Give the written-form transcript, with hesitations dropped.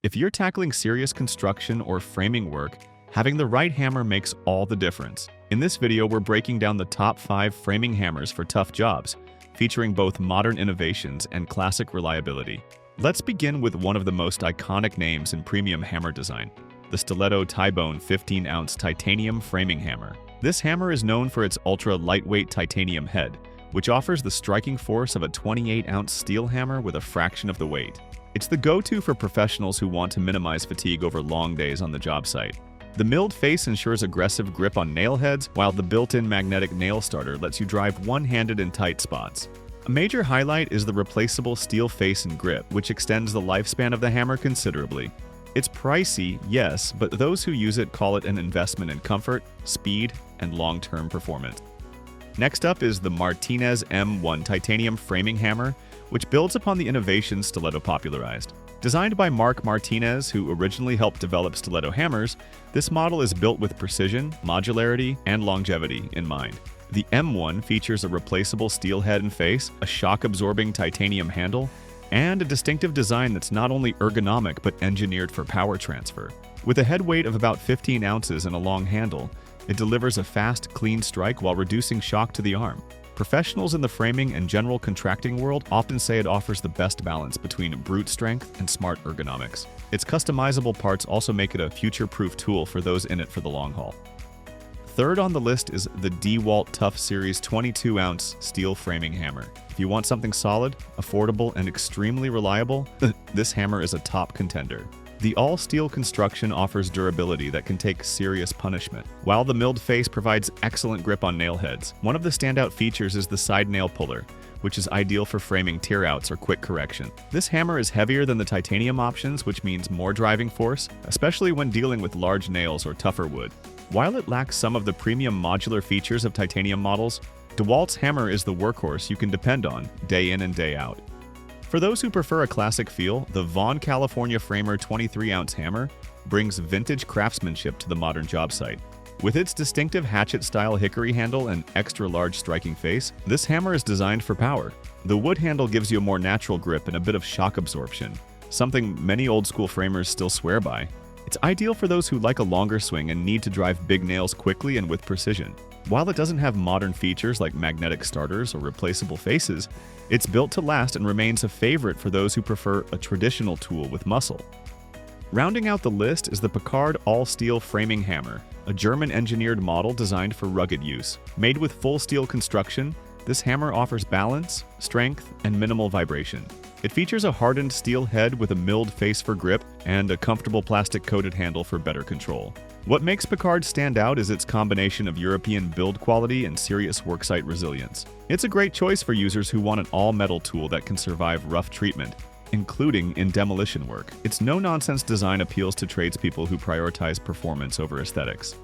If you're tackling serious construction or framing work, having the right hammer makes all the difference. In this video, we're breaking down the top 5 framing hammers for tough jobs, featuring both modern innovations and classic reliability. Let's begin with one of the most iconic names in premium hammer design, the Stiletto TiBone 15-ounce titanium framing hammer. This hammer is known for its ultra-lightweight titanium head, which offers the striking force of a 28-ounce steel hammer with a fraction of the weight. It's the go-to for professionals who want to minimize fatigue over long days on the job site. The milled face ensures aggressive grip on nail heads, while the built-in magnetic nail starter lets you drive one-handed in tight spots. A major highlight is the replaceable steel face and grip, which extends the lifespan of the hammer considerably. It's pricey, yes, but those who use it call it an investment in comfort, speed, and long-term performance. Next up is the Martinez M1 titanium framing hammer, which builds upon the innovations Stiletto popularized. Designed by Martinez, who originally helped develop Stiletto hammers, this model is built with precision, modularity, and longevity in mind. The M1 features a replaceable steel head and face, a shock-absorbing titanium handle, and a distinctive design that's not only ergonomic but engineered for power transfer. With a head weight of about 15 ounces and a long handle, it delivers a fast, clean strike while reducing shock to the arm. Professionals in the framing and general contracting world often say it offers the best balance between brute strength and smart ergonomics. Its customizable parts also make it a future-proof tool for those in it for the long haul. Third on the list is the DeWalt ToughSeries 22-ounce steel framing hammer. If you want something solid, affordable, and extremely reliable, this hammer is a top contender. The all-steel construction offers durability that can take serious punishment, while the milled face provides excellent grip on nail heads. One of the standout features is the side nail puller, which is ideal for framing tear-outs or quick correction. This hammer is heavier than the titanium options, which means more driving force, especially when dealing with large nails or tougher wood. While it lacks some of the premium modular features of titanium models, DeWalt's hammer is the workhorse you can depend on day in and day out. For those who prefer a classic feel, the Vaughan California Framer 23-ounce hammer brings vintage craftsmanship to the modern job site. With its distinctive hatchet-style hickory handle and extra-large striking face, this hammer is designed for power. The wood handle gives you a more natural grip and a bit of shock absorption, something many old-school framers still swear by. It's ideal for those who like a longer swing and need to drive big nails quickly and with precision. While it doesn't have modern features like magnetic starters or replaceable faces, it's built to last and remains a favorite for those who prefer a traditional tool with muscle. Rounding out the list is the Picard all-steel framing hammer, a German-engineered model designed for rugged use. Made with full steel construction, this hammer offers balance, strength, and minimal vibration. It features a hardened steel head with a milled face for grip and a comfortable plastic-coated handle for better control. What makes Picard stand out is its combination of European build quality and serious worksite resilience. It's a great choice for users who want an all-metal tool that can survive rough treatment, including in demolition work. Its no-nonsense design appeals to tradespeople who prioritize performance over aesthetics.